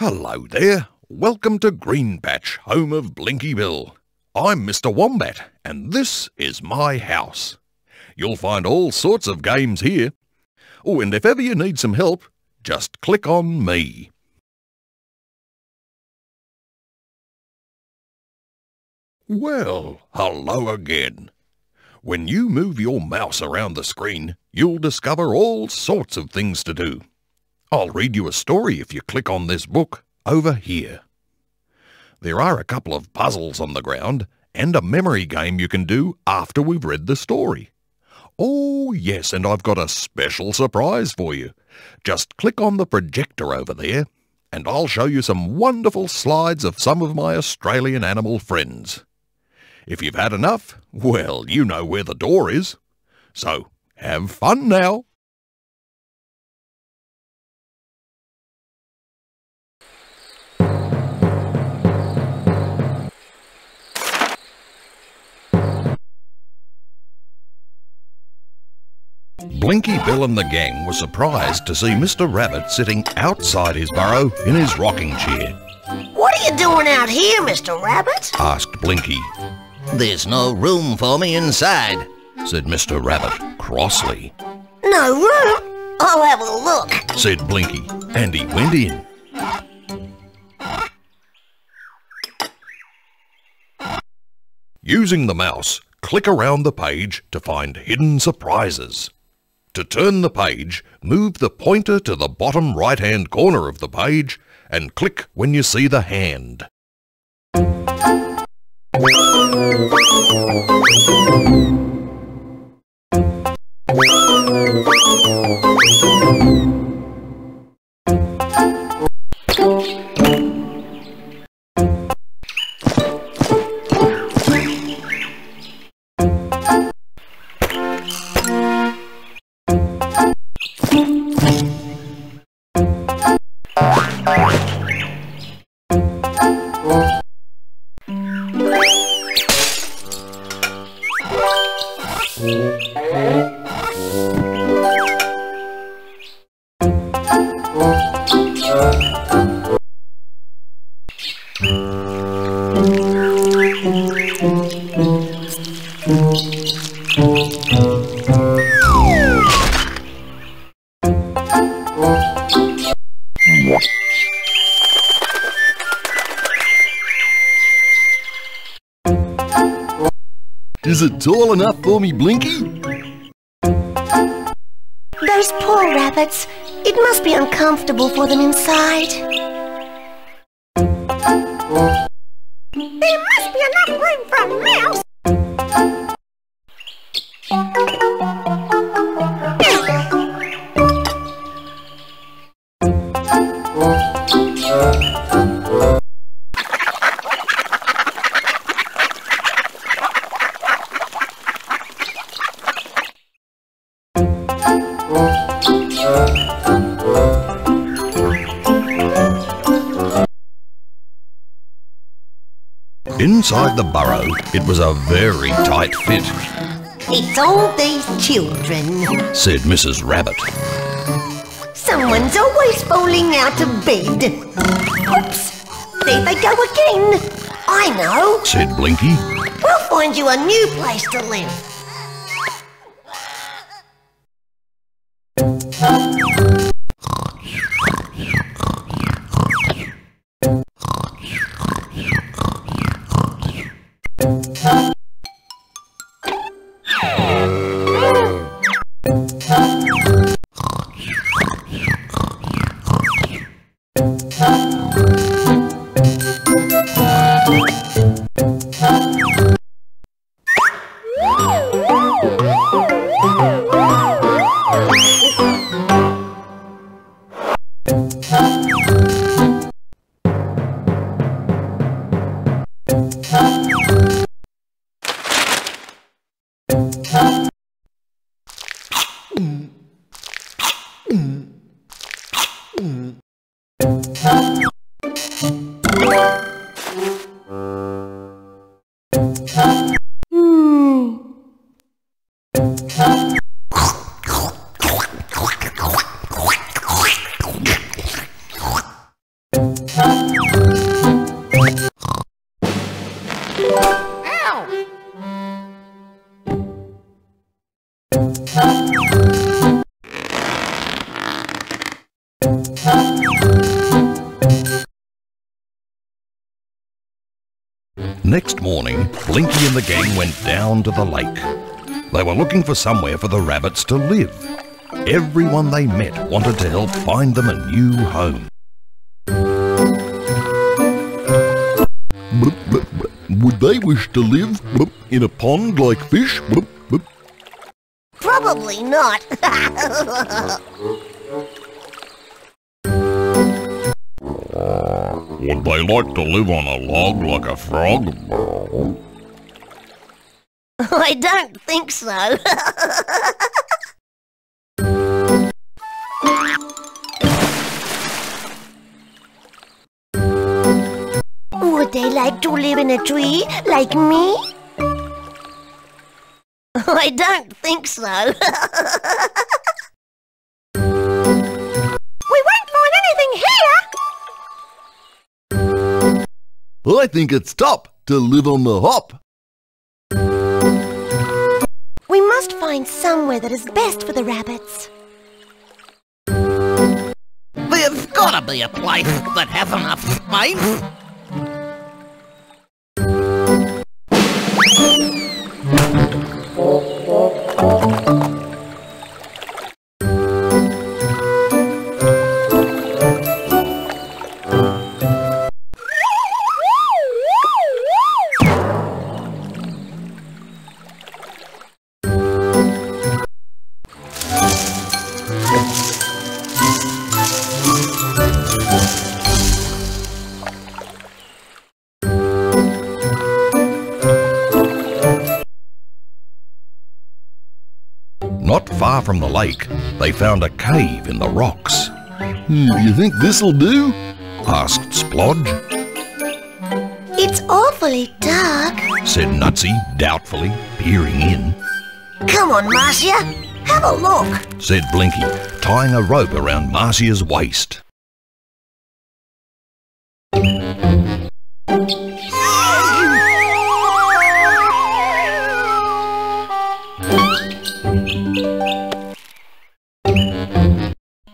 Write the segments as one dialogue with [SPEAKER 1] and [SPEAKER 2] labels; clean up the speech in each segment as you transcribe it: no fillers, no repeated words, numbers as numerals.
[SPEAKER 1] Hello there, welcome to Green Patch, home of Blinky Bill. I'm Mr. Wombat, and this is my house. You'll find all sorts of games here. Oh, and if ever you need some help, just click on me. Well, hello again. When you move your mouse around the screen, you'll discover all sorts of things to do. I'll read you a story if you click on this book over here. There are a couple of puzzles on the ground and a memory game you can do after we've read the story. Oh yes, and I've got a special surprise for you. Just click on the projector over there and I'll show you some wonderful slides of some of my Australian animal friends. If you've had enough, well, you know where the door is. So, have fun now. Blinky Bill and the gang were surprised to see Mr. Rabbit sitting outside his burrow in his rocking chair.
[SPEAKER 2] What are you doing out here, Mr. Rabbit?
[SPEAKER 1] Asked Blinky.
[SPEAKER 3] There's no room for me inside,
[SPEAKER 1] said Mr. Rabbit crossly.
[SPEAKER 2] No room? I'll have a look,
[SPEAKER 1] said Blinky, and he went in. Using the mouse, click around the page to find hidden surprises. To turn the page, move the pointer to the bottom right-hand corner of the page and click when you see the hand.
[SPEAKER 4] Is it tall enough for me, Blinky?
[SPEAKER 2] Those poor rabbits. It must be uncomfortable for them inside. There must be enough room for a mouse.
[SPEAKER 1] Inside the burrow, it was a very tight fit,
[SPEAKER 2] It's all these children.
[SPEAKER 1] said Mrs. Rabbit.
[SPEAKER 2] Someone's always falling out of bed. Oops! There they go again. I know.
[SPEAKER 1] Said Blinky.
[SPEAKER 2] We'll find you a new place to live.
[SPEAKER 1] Next morning, Blinky and the gang went down to the lake. They were looking for somewhere for the rabbits to live. Everyone they met wanted to help find them a new home.
[SPEAKER 4] Would they wish to live in a pond like fish?
[SPEAKER 2] Probably not.
[SPEAKER 1] Would they like to live on a log like a frog?
[SPEAKER 2] I don't think so. Would they like to live in a tree like me? I don't think so. We won't find anything here.
[SPEAKER 4] I think it's top to live on the hop.
[SPEAKER 2] We must find somewhere that is best for the rabbits.
[SPEAKER 3] There's gotta be a place that has enough space.
[SPEAKER 1] Not far from the lake, they found a cave in the rocks.
[SPEAKER 4] You think this'll do?
[SPEAKER 1] Asked Splodge.
[SPEAKER 2] It's awfully dark.
[SPEAKER 1] Said Nutsy doubtfully, peering in.
[SPEAKER 2] Come on, Marcia. Have a look.
[SPEAKER 1] Said Blinky, tying a rope around Marcia's waist.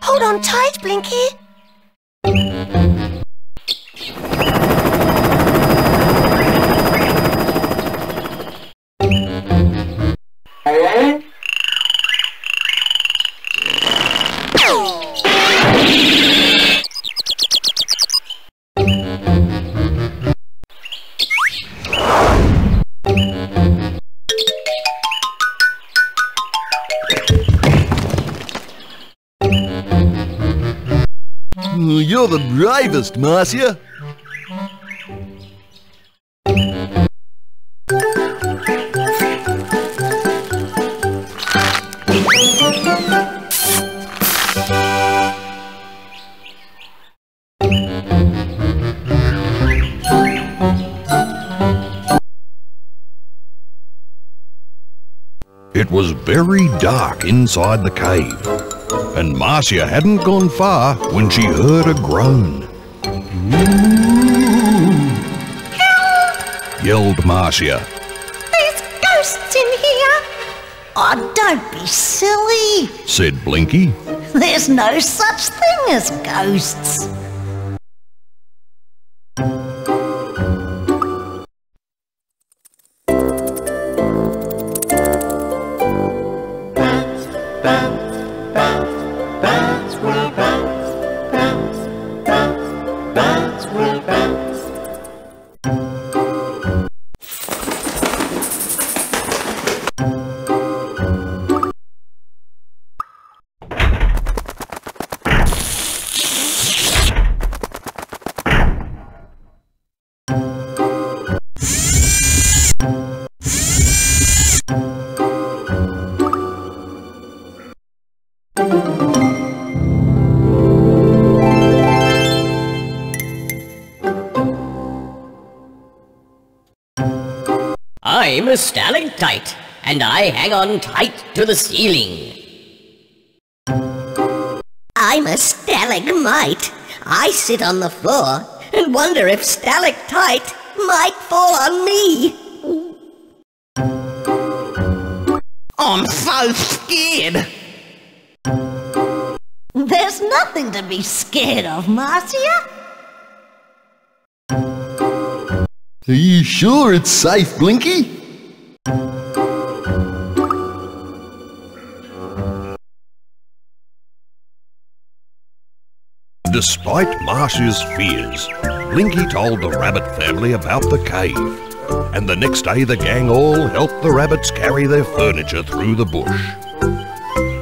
[SPEAKER 2] Hold on tight, Blinky.
[SPEAKER 4] You're the bravest, Marcia.
[SPEAKER 1] It was very dark inside the cave, and Marcia hadn't gone far when she heard a groan.
[SPEAKER 2] Help!
[SPEAKER 1] Yelled Marcia.
[SPEAKER 2] There's ghosts in here.
[SPEAKER 5] Oh, don't be silly.
[SPEAKER 1] Said Blinky.
[SPEAKER 5] There's no such thing as ghosts.
[SPEAKER 6] I'm a stalactite, and I hang on tight to the ceiling.
[SPEAKER 5] I'm a stalagmite. I sit on the floor and wonder if stalactite might fall on me.
[SPEAKER 3] I'm so scared.
[SPEAKER 2] There's nothing to be scared of, Marcia.
[SPEAKER 4] Are you sure it's safe, Blinky?
[SPEAKER 1] Despite Marcia's fears, Blinky told the rabbit family about the cave, and the next day the gang all helped the rabbits carry their furniture through the bush.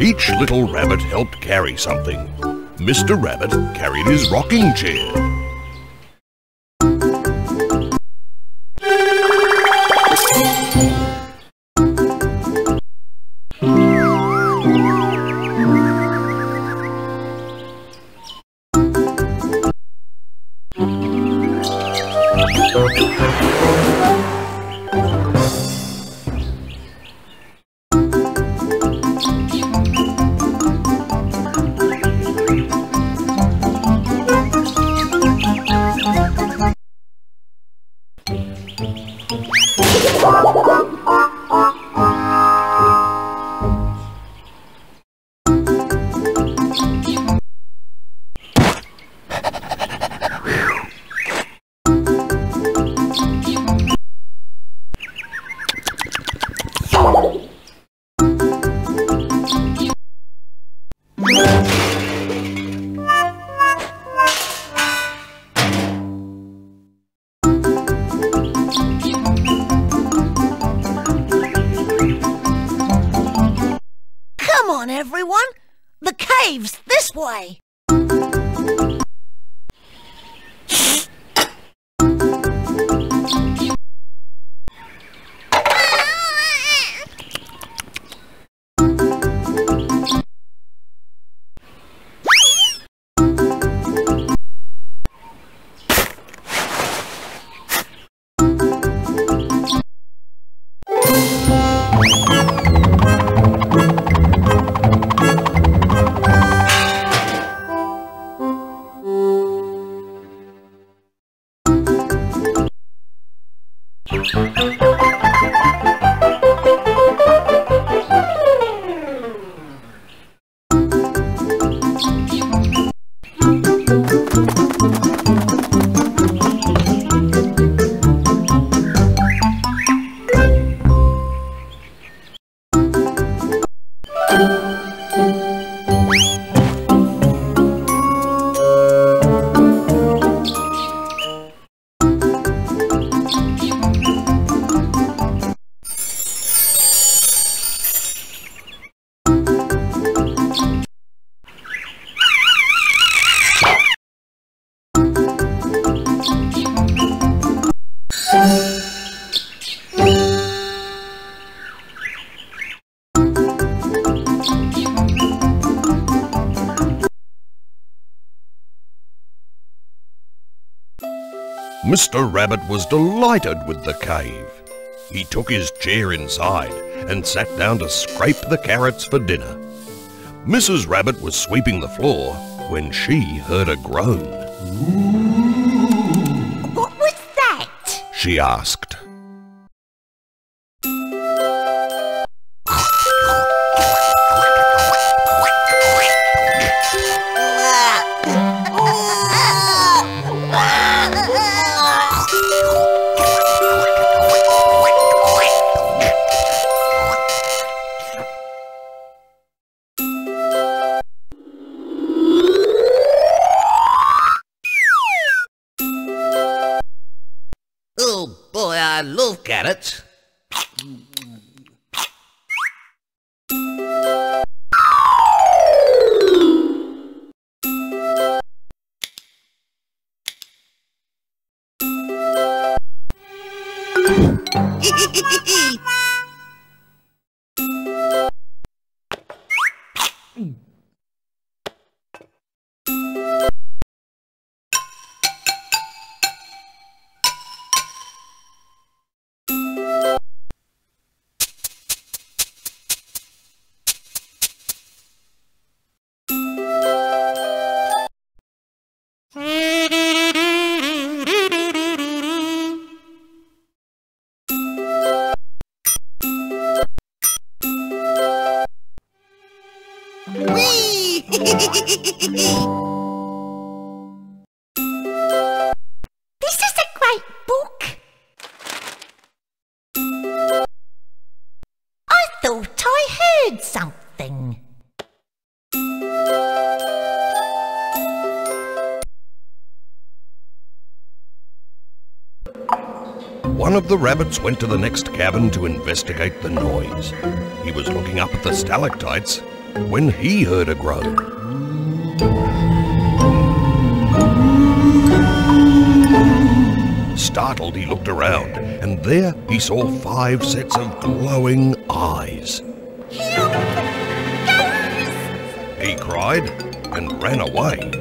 [SPEAKER 1] Each little rabbit helped carry something. Mr. Rabbit carried his rocking chair.
[SPEAKER 2] Come on, everyone. The cave's this way.
[SPEAKER 1] Mr. Rabbit was delighted with the cave. He took his chair inside and sat down to scrape the carrots for dinner. Mrs. Rabbit was sweeping the floor when she heard a groan.
[SPEAKER 2] What was that?
[SPEAKER 1] She asked.
[SPEAKER 3] Oh boy, I love carrots. Whee!
[SPEAKER 2] This is a great book. I thought I heard something.
[SPEAKER 1] One of the rabbits went to the next cabin to investigate the noise. He was looking up at the stalactites when he heard a groan. Startled, he looked around, and there he saw 5 sets of glowing eyes. He cried and ran away.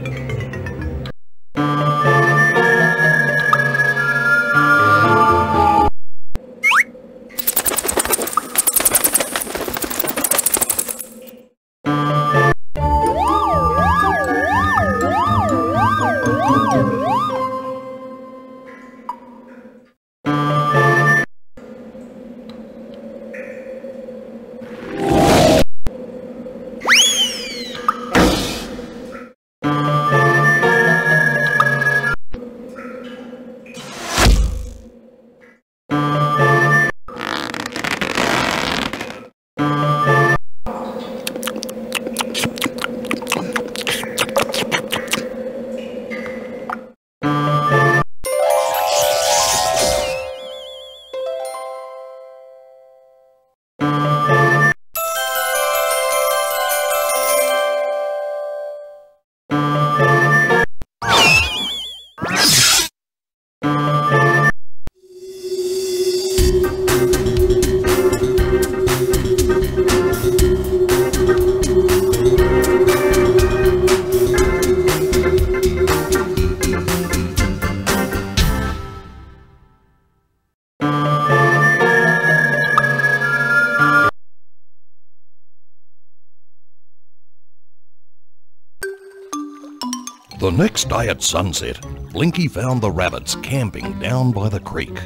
[SPEAKER 1] The next day at sunset, Blinky found the rabbits camping down by the creek.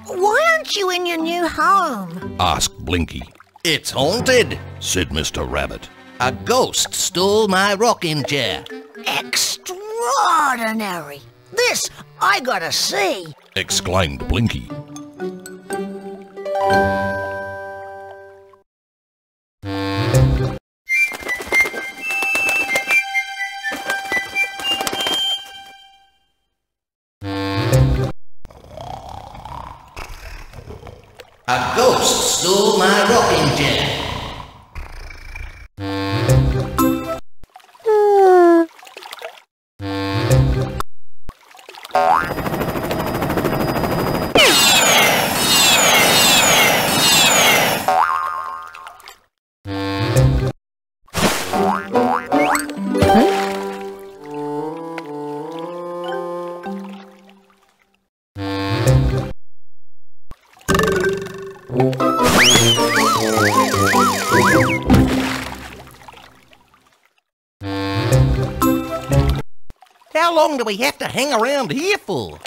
[SPEAKER 2] Why aren't you in your new home?
[SPEAKER 1] Asked Blinky.
[SPEAKER 3] It's haunted.
[SPEAKER 1] Said Mr. Rabbit.
[SPEAKER 3] A ghost stole my rocking chair.
[SPEAKER 2] Extraordinary! This I gotta see.
[SPEAKER 1] Exclaimed Blinky.
[SPEAKER 3] A ghost stole my rocking chair. How long do we have to hang around here for?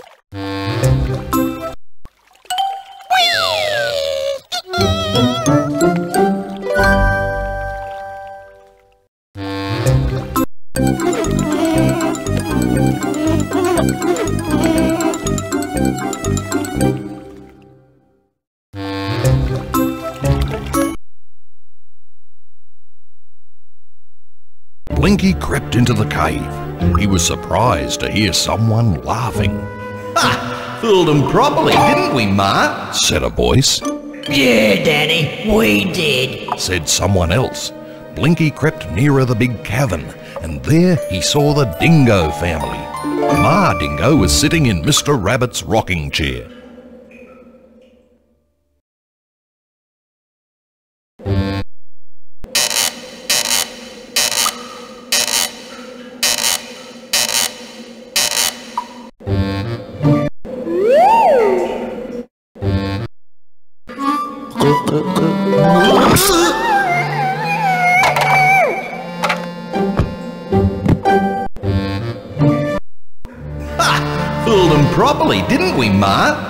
[SPEAKER 1] Blinky crept into the cave. He was surprised to hear someone laughing.
[SPEAKER 3] Ha! Fooled them properly, didn't we, Ma?
[SPEAKER 1] Said a voice.
[SPEAKER 6] Yeah, Danny, we did.
[SPEAKER 1] Said someone else. Blinky crept nearer the big cavern, and there he saw the Dingo family. Ma Dingo was sitting in Mr. Rabbit's rocking chair.
[SPEAKER 3] Ha! Fooled them properly, didn't we, Ma?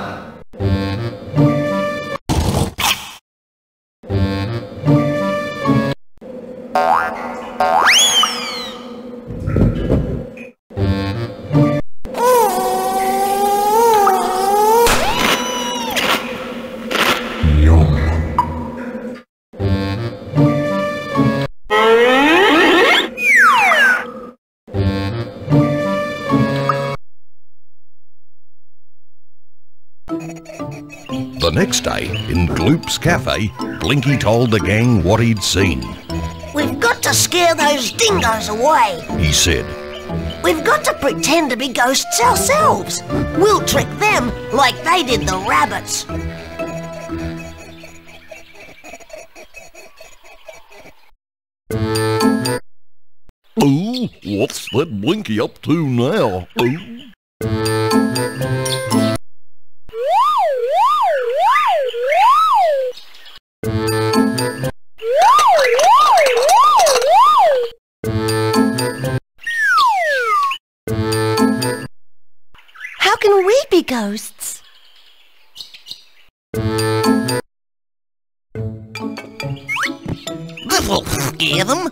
[SPEAKER 1] The next day, in Gloop's cafe, Blinky told the gang what he'd seen.
[SPEAKER 2] We've got to scare those dingoes away.
[SPEAKER 1] He said,
[SPEAKER 2] We've got to pretend to be ghosts ourselves. We'll trick them like they did the rabbits.
[SPEAKER 4] Oh, what's that Blinky up to now? Oh.
[SPEAKER 2] How can we be ghosts?
[SPEAKER 3] This'll scare them.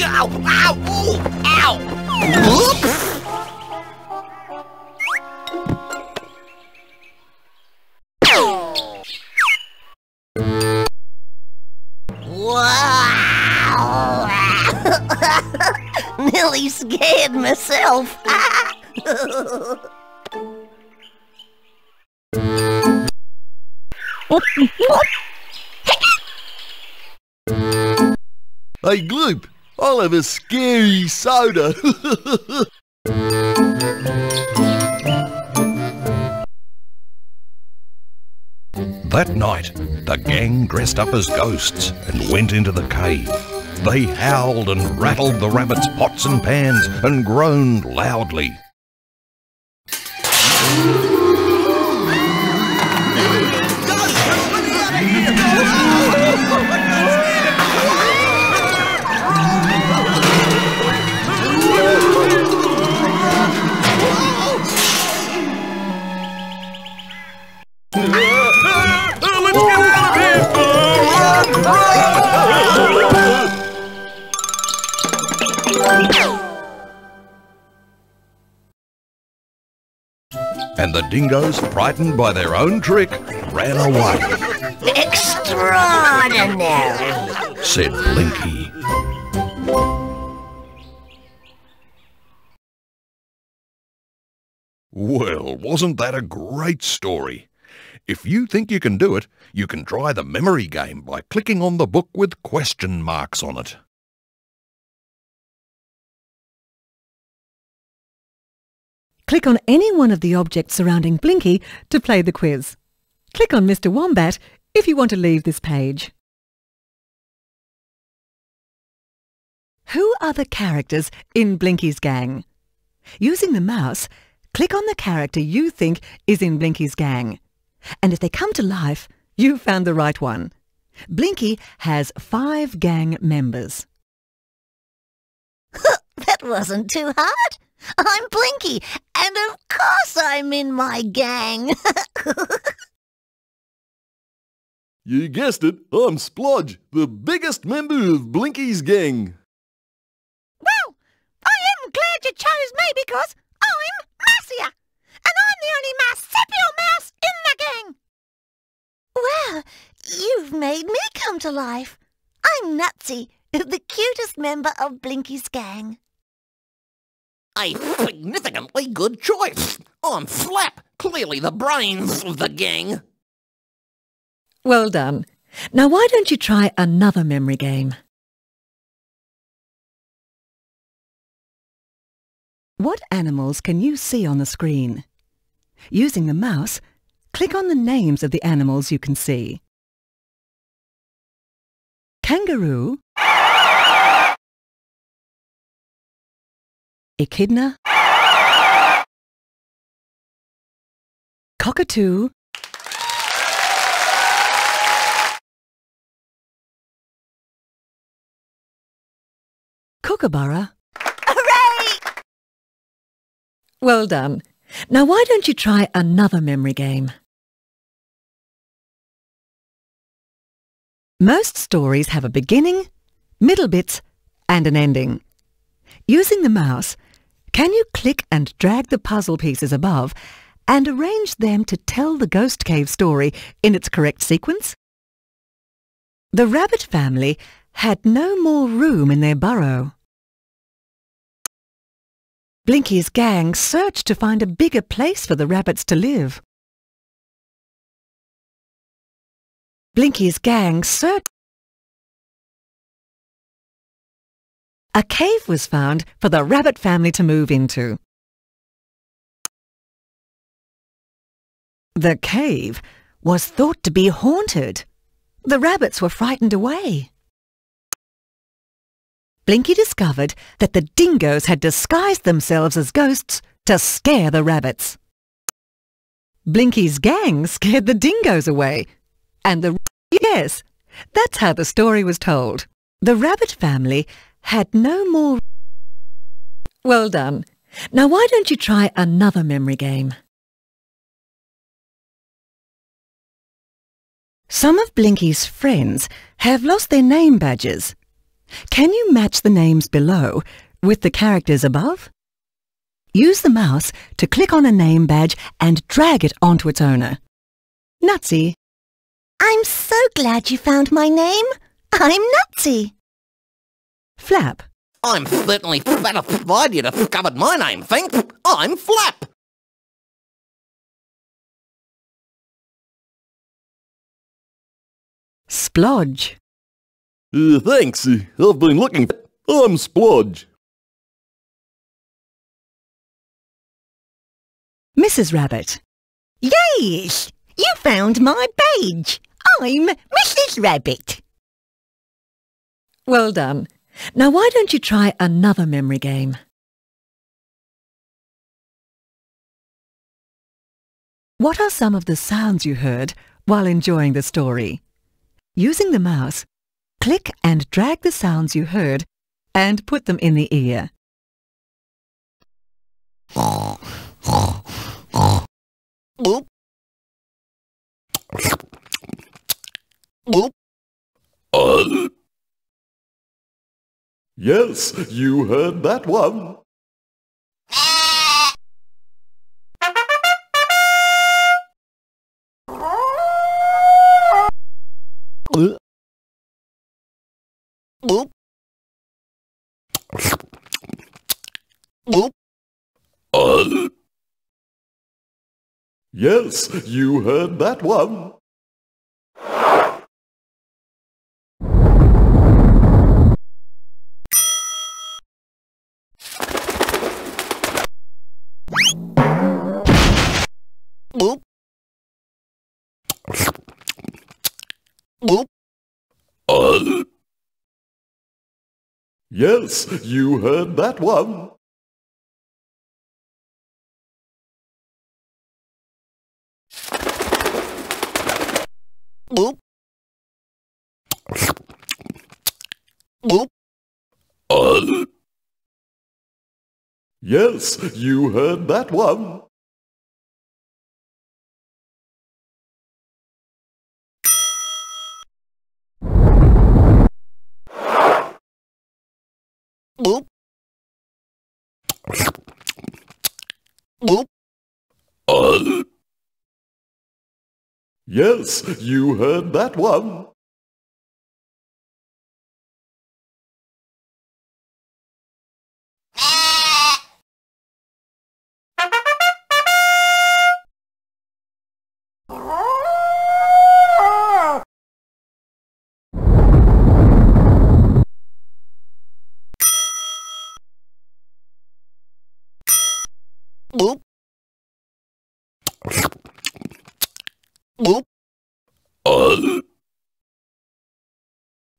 [SPEAKER 3] Ow! Ow! Ow! Oops!
[SPEAKER 2] Nearly scared myself.
[SPEAKER 4] Hey, Gloop, I'll have a scary soda.
[SPEAKER 1] That night, the gang dressed up as ghosts and went into the cave. They howled and rattled the rabbits' pots and pans and groaned loudly. And the dingoes, frightened by their own trick, ran away,
[SPEAKER 2] Extraordinary.
[SPEAKER 1] said Blinky. Well, wasn't that a great story? If you think you can do it, you can try the memory game by clicking on the book with question marks on it.
[SPEAKER 7] Click on any one of the objects surrounding Blinky to play the quiz. Click on Mr. Wombat if you want to leave this page. Who are the characters in Blinky's gang? Using the mouse, click on the character you think is in Blinky's gang. And if they come to life, you've found the right one. Blinky has 5 gang members.
[SPEAKER 2] That wasn't too hard. I'm Blinky, and of course I'm in my gang.
[SPEAKER 4] You guessed it, I'm Splodge, the biggest member of Blinky's gang.
[SPEAKER 2] Well, I am glad you chose me because I'm Marcia, and I'm the only marsupial mouse in the gang. Well, you've made me come to life. I'm Nutsy, the cutest member of Blinky's gang.
[SPEAKER 3] A significantly good choice. I'm Flap, clearly the brains of the gang.
[SPEAKER 7] Well done. Now why don't you try another memory game? What animals can you see on the screen? Using the mouse, click on the names of the animals you can see. Kangaroo, echidna, cockatoo, kookaburra.
[SPEAKER 2] Hooray!
[SPEAKER 7] Well done. Now why don't you try another memory game? Most stories have a beginning, middle bits, and an ending. Using the mouse, can you click and drag the puzzle pieces above and arrange them to tell the ghost cave story in its correct sequence? The rabbit family had no more room in their burrow. Blinky's gang searched to find a bigger place for the rabbits to live. Blinky's gang searched. A cave was found for the rabbit family to move into. The cave was thought to be haunted. The rabbits were frightened away. Blinky discovered that the dingoes had disguised themselves as ghosts to scare the rabbits. Blinky's gang scared the dingoes away. And yes, that's how the story was told. The rabbit family had no more. Well done. Now why don't you try another memory game? Some of Blinky's friends have lost their name badges. Can you match the names below with the characters above? Use the mouse to click on a name badge and drag it onto its owner. Nutsy.
[SPEAKER 2] I'm so glad you found my name. I'm Nutsy.
[SPEAKER 7] Flap.
[SPEAKER 3] I'm certainly satisfied you discovered my name, thanks. I'm Flap.
[SPEAKER 7] Splodge.
[SPEAKER 4] Thanks. I've been looking. I'm Splodge.
[SPEAKER 7] Mrs. Rabbit.
[SPEAKER 2] Yes, you found my badge. I'm Mrs. Rabbit.
[SPEAKER 7] Well done. Now why don't you try another memory game? What are some of the sounds you heard while enjoying the story? Using the mouse, click and drag the sounds you heard and put them in the ear.
[SPEAKER 3] Oop. Oop.
[SPEAKER 4] Yes, you heard that one.
[SPEAKER 3] Oop. Oop.
[SPEAKER 4] Yes, you heard that one.
[SPEAKER 3] Oop. Oop.
[SPEAKER 4] Yes, you heard that one.
[SPEAKER 3] Oop. Oop.
[SPEAKER 4] Yes, you heard that one.
[SPEAKER 3] Oop. Oop.
[SPEAKER 4] Yes, you heard that one.
[SPEAKER 3] Oop. Oop.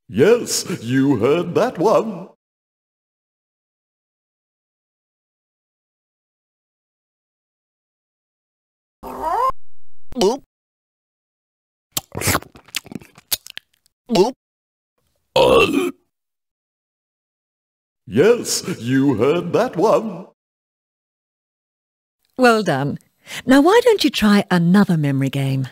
[SPEAKER 4] Yes, you heard that one.
[SPEAKER 3] Oop. Oop.
[SPEAKER 4] Yes, you heard that one.
[SPEAKER 7] Well done. Now why don't you try another memory game?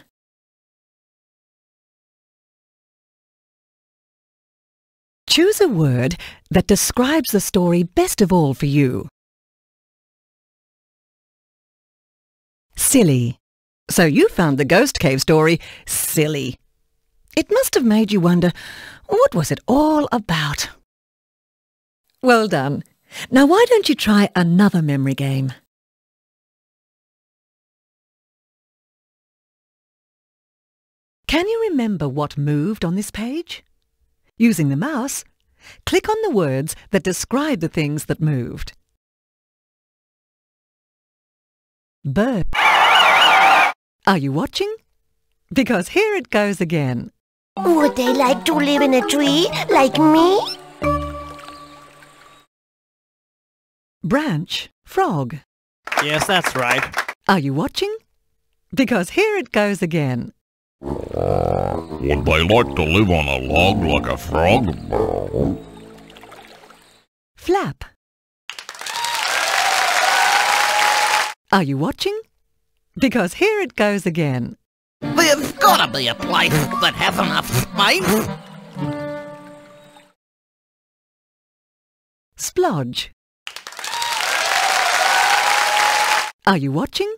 [SPEAKER 7] Choose a word that describes the story best of all for you. Silly. So you found the ghost cave story silly. It must have made you wonder, what was it all about? Well done. Now why don't you try another memory game? Can you remember what moved on this page? Using the mouse, click on the words that describe the things that moved. Bird. Are you watching? Because here it goes again.
[SPEAKER 2] Would they like to live in a tree like me?
[SPEAKER 7] Branch. Frog.
[SPEAKER 8] Yes, that's right.
[SPEAKER 7] Are you watching? Because here it goes again.
[SPEAKER 1] Would they like to live on a log like a frog?
[SPEAKER 7] Flap. Are you watching? Because here it goes again.
[SPEAKER 3] There's gotta be a place that has enough space.
[SPEAKER 7] Splodge. Are you watching?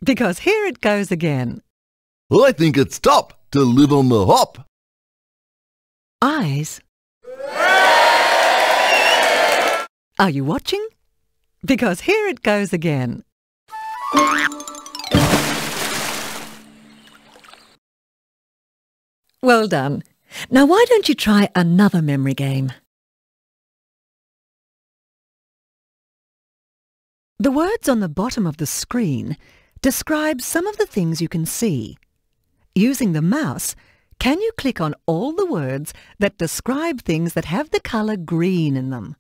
[SPEAKER 7] Because here it goes again.
[SPEAKER 4] I think it's top to live on the hop.
[SPEAKER 7] Eyes. Are you watching? Because here it goes again. Well done. Now why don't you try another memory game? The words on the bottom of the screen describe some of the things you can see. Using the mouse, can you click on all the words that describe things that have the colour green in them?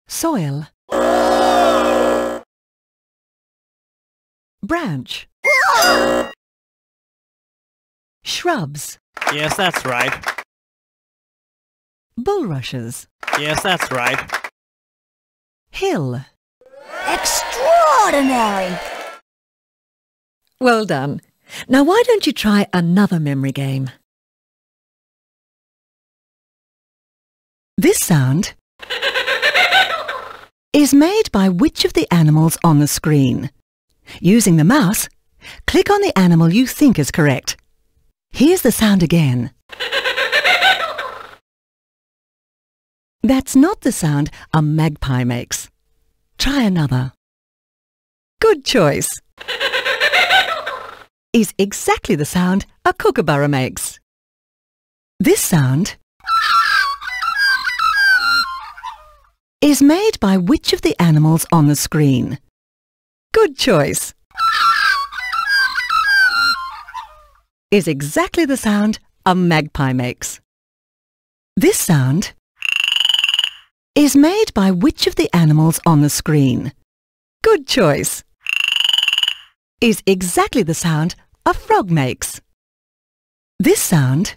[SPEAKER 7] Soil. Branch. Shrubs.
[SPEAKER 8] Yes, that's right.
[SPEAKER 7] Bulrushes.
[SPEAKER 8] Yes, that's right.
[SPEAKER 7] Hill.
[SPEAKER 2] Extraordinary!
[SPEAKER 7] Well done. Now why don't you try another memory game? This sound is made by which of the animals on the screen? Using the mouse, click on the animal you think is correct. Here's the sound again. That's not the sound a magpie makes. Try another. Good choice. Is exactly the sound a kookaburra makes. This sound is made by which of the animals on the screen? Good choice. Is exactly the sound a magpie makes. This sound is made by which of the animals on the screen? Good choice. Is exactly the sound a frog makes. This sound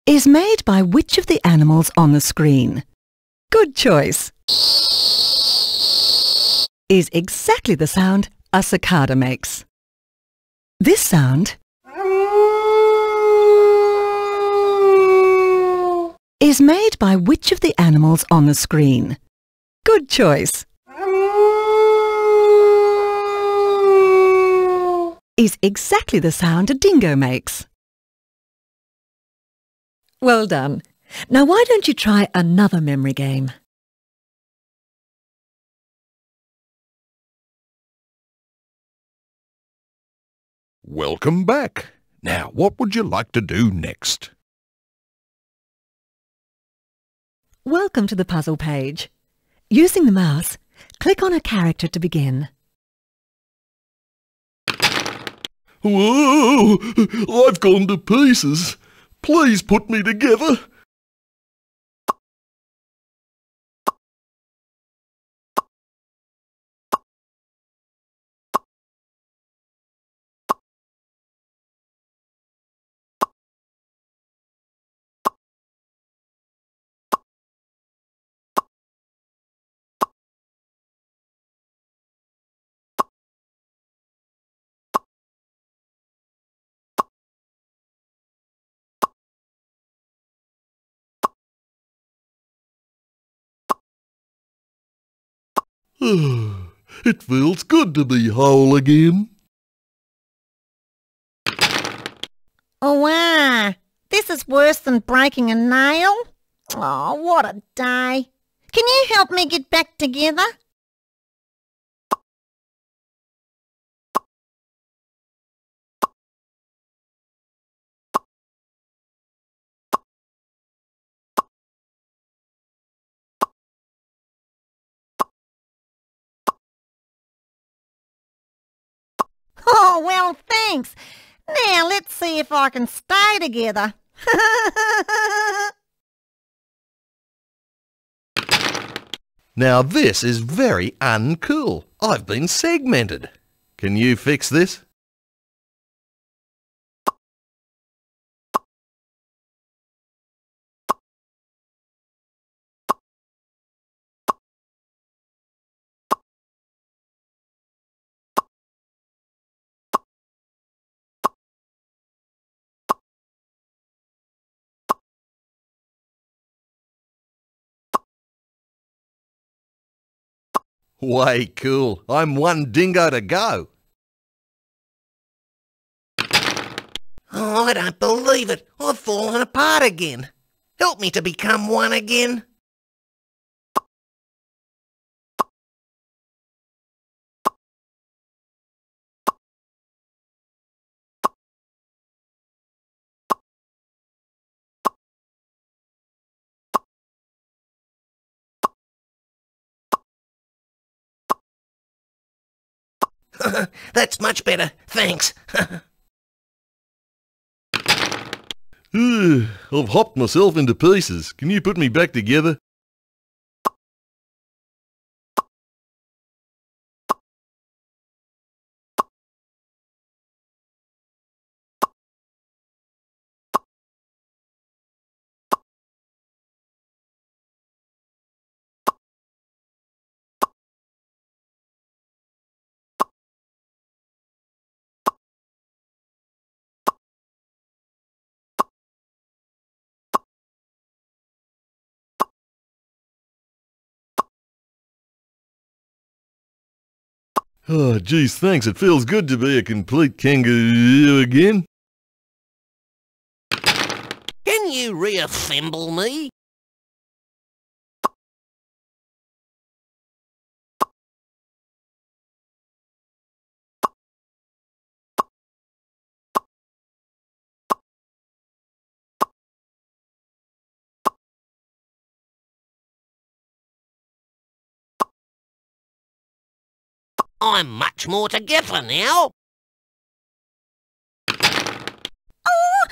[SPEAKER 7] is made by which of the animals on the screen? Good choice. Is exactly the sound a cicada makes. This sound is made by which of the animals on the screen? Good choice. Is exactly the sound a dingo makes. Well done. Now why don't you try another memory game?
[SPEAKER 1] Welcome back. Now, what would you like to do next?
[SPEAKER 7] Welcome to the puzzle page. Using the mouse, click on a character to begin.
[SPEAKER 4] Whoa! I've gone to pieces. Please put me together. It feels good to be whole again.
[SPEAKER 2] Oh, wow. This is worse than breaking a nail. Oh, what a day. Can you help me get back together? Oh, well, thanks. Now let's see if I can stay together.
[SPEAKER 1] Now this is very uncool. I've been segmented. Can you fix this? Way cool. I'm one dingo to go.
[SPEAKER 3] Oh, I don't believe it. I've fallen apart again. Help me to become one again. That's much better, thanks.
[SPEAKER 4] I've hopped myself into pieces. Can you put me back together? Oh, geez, thanks. It feels good to be a complete kangaroo again.
[SPEAKER 3] Can you reassemble me? I'm much more together now.
[SPEAKER 2] Oh,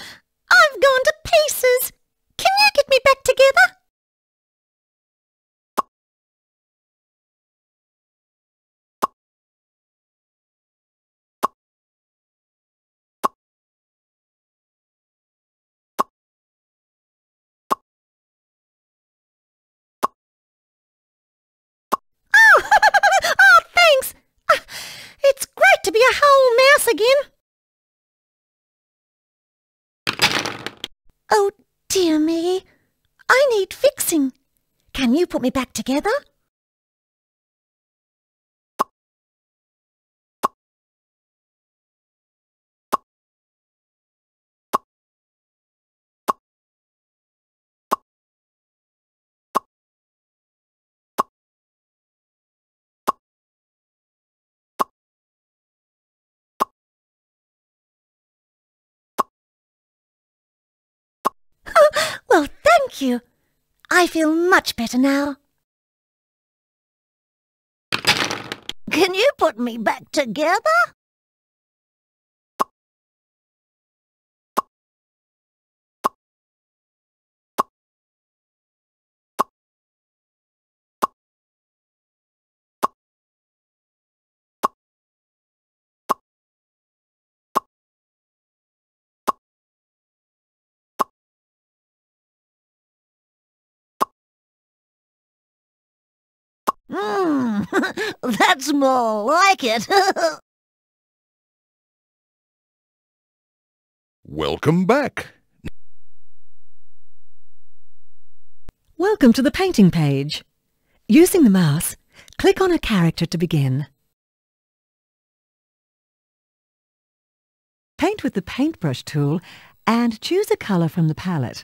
[SPEAKER 2] I've gone to pieces. Can you get me back together? Oh, thanks. It's great to be a whole mouse again. Oh, dear me. I need fixing. Can you put me back together? Well, thank you. I feel much better now. Can you put me back together? That's more like it.
[SPEAKER 1] Welcome back.
[SPEAKER 7] Welcome to the painting page. Using the mouse, click Click on a character to begin. Paint with the paintbrush tool and choose a colour from the palette.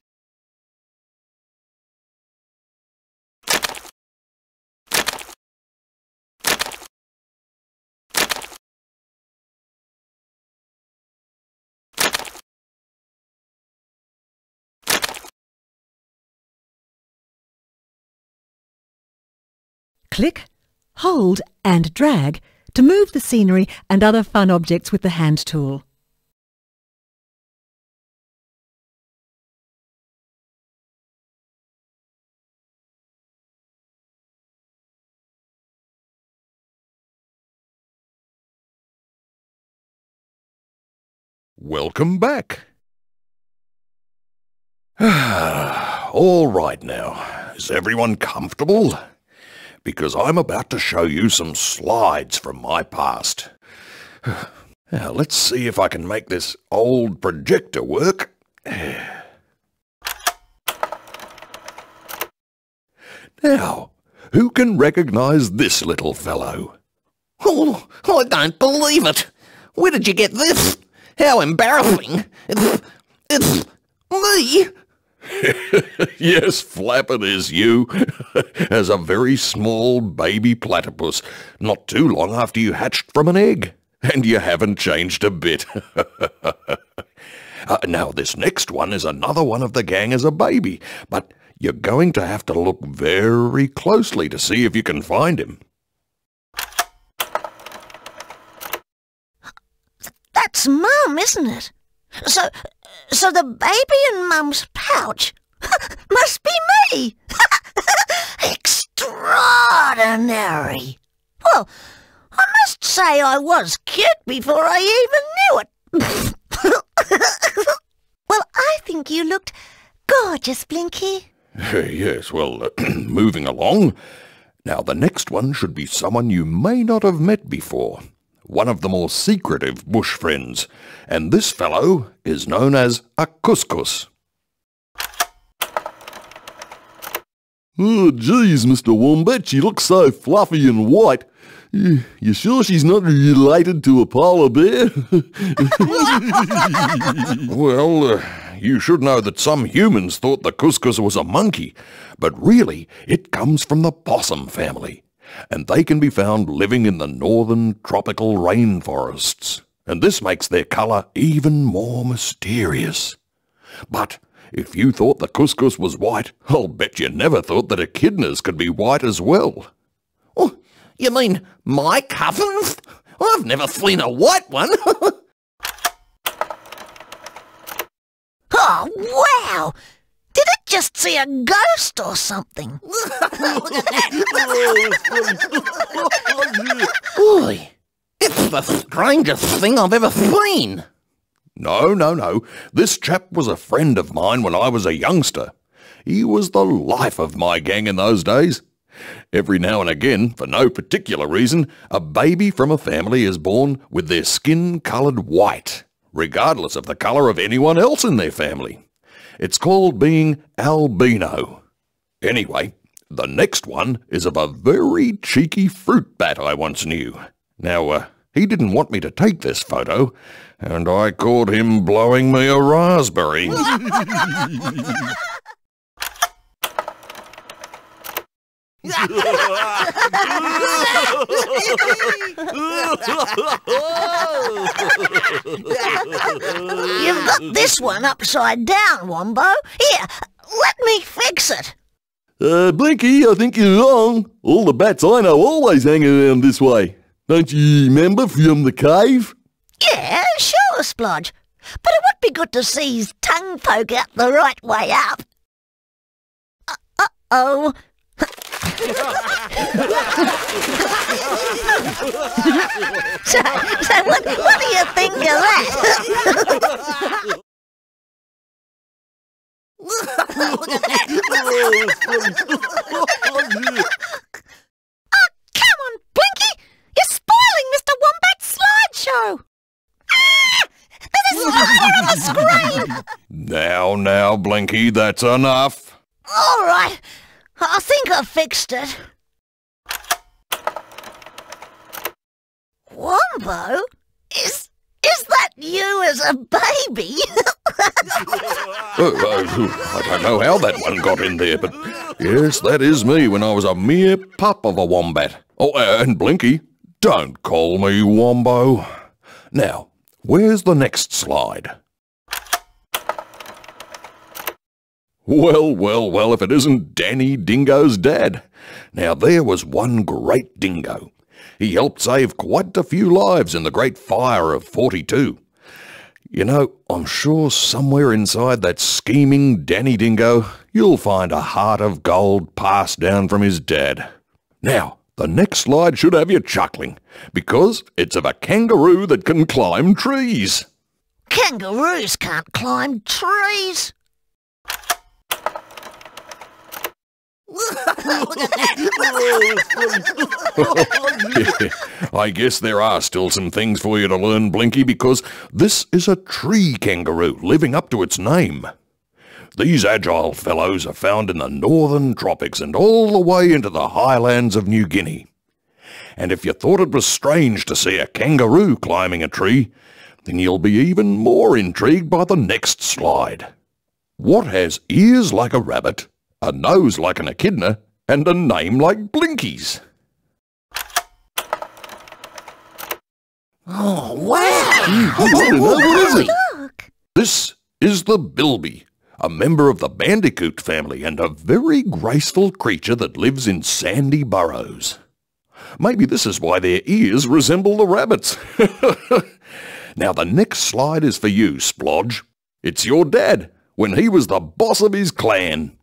[SPEAKER 7] Click, hold and drag to move the scenery and other fun objects with the hand tool.
[SPEAKER 1] Welcome back. All right now, is everyone comfortable? Because I'm about to show you some slides from my past. Now, let's see if I can make this old projector work. Now, who can recognize this little fellow?
[SPEAKER 3] Oh, I don't believe it. Where did you get this? How embarrassing. It's me.
[SPEAKER 1] Yes, Flap, it is you, as a very small baby platypus, not too long after you hatched from an egg, and you haven't changed a bit. Now, this next one is another one of the gang as a baby, but you're going to have to look very closely to see if you can find him.
[SPEAKER 2] That's Mum, isn't it? So the baby in Mum's pouch must be me! Extraordinary! Well, I must say I was cute before I even knew it. Well, I think you looked gorgeous, Blinky.
[SPEAKER 1] Yes, well, moving along. Now, the next one should be someone you may not have met before. One of the more secretive bush friends, and this fellow is known as a couscous.
[SPEAKER 4] Oh, geez, Mr. Wombat, she looks so fluffy and white. You sure she's not related to a polar bear?
[SPEAKER 1] Well, you should know that some humans thought the couscous was a monkey, but really it comes from the possum family, and they can be found living in the northern tropical rainforests, and this makes their colour even more mysterious. But if you thought the couscous was white, I'll bet you never thought that echidnas could be white as well.
[SPEAKER 3] Oh, you mean my cousins? I've never seen a white one.
[SPEAKER 2] Oh, wow! Did it just see a ghost or something?
[SPEAKER 3] Boy, it's the strangest thing I've ever seen.
[SPEAKER 1] No. This chap was a friend of mine when I was a youngster. He was the life of my gang in those days. Every now and again, for no particular reason, a baby from a family is born with their skin coloured white, regardless of the colour of anyone else in their family. It's called being albino. Anyway, the next one is of a very cheeky fruit bat I once knew. Now, he didn't want me to take this photo, and I caught him blowing me a raspberry.
[SPEAKER 2] You've got this one upside down, Wombo. Here, let me fix it.
[SPEAKER 4] Blinky, I think you're wrong. All the bats I know always hang around this way. Don't you remember from the cave?
[SPEAKER 2] Yeah, sure, Splodge. But it would be good to see his tongue poke out the right way up. Uh-oh. So what do you think of that? Oh, come on, Blinky! You're spoiling Mr. Wombat's slideshow! Ah! There's a slide on the screen!
[SPEAKER 1] Now, Blinky, that's enough.
[SPEAKER 2] All right, I think I fixed it. Wombo? Is that you as a baby?
[SPEAKER 1] I don't know how that one got in there, but yes, that is me when I was a mere pup of a wombat. Oh, and Blinky, don't call me Wombo. Now, where's the next slide? Well, if it isn't Danny Dingo's dad. Now, there was one great dingo. He helped save quite a few lives in the Great Fire of '42. You know, I'm sure somewhere inside that scheming Danny Dingo, you'll find a heart of gold passed down from his dad. Now, the next slide should have you chuckling, because it's of a kangaroo that can climb trees.
[SPEAKER 2] Kangaroos can't climb trees.
[SPEAKER 3] Look at that!
[SPEAKER 1] I guess there are still some things for you to learn, Blinky, because this is a tree kangaroo living up to its name. These agile fellows are found in the northern tropics and all the way into the highlands of New Guinea. And if you thought it was strange to see a kangaroo climbing a tree, then you'll be even more intrigued by the next slide. What has ears like a rabbit, a nose like an echidna, and a name like Blinky's?
[SPEAKER 3] Oh, wow!
[SPEAKER 4] What is it?
[SPEAKER 2] Look.
[SPEAKER 1] This is the bilby, a member of the bandicoot family and a very graceful creature that lives in sandy burrows. Maybe this is why their ears resemble the rabbit's. Now the next slide is for you, Splodge. It's your dad, when he was the boss of his clan.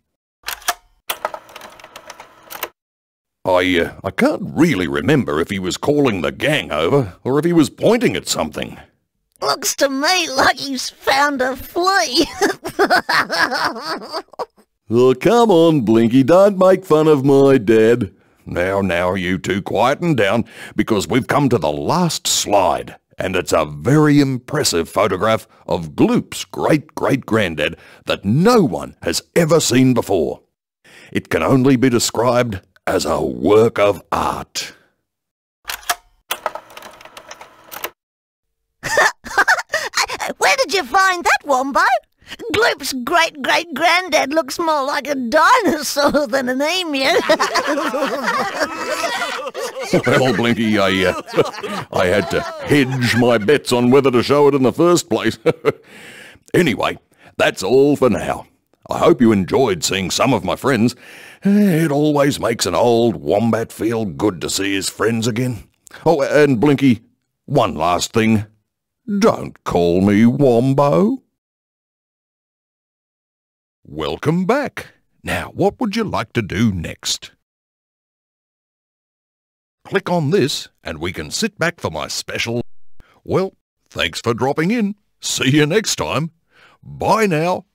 [SPEAKER 1] I can't really remember if he was calling the gang over or if he was pointing at something.
[SPEAKER 2] Looks to me like he's found a flea.
[SPEAKER 4] Oh, come on, Blinky, don't make fun of my dad.
[SPEAKER 1] Now, you two quieten down, because we've come to the last slide, and it's a very impressive photograph of Gloop's great-great-granddad that no one has ever seen before. It can only be described as a work of art.
[SPEAKER 2] Where did you find that, Wombo? Gloop's great-great-granddad looks more like a dinosaur than an emu.
[SPEAKER 1] Well, Blinky, I had to hedge my bets on whether to show it in the first place. Anyway, that's all for now. I hope you enjoyed seeing some of my friends. It always makes an old wombat feel good to see his friends again. Oh, and Blinky, one last thing. Don't call me Wombo. Welcome back. Now, what would you like to do next? Click on this and we can sit back for my special... Well, thanks for dropping in. See you next time. Bye now.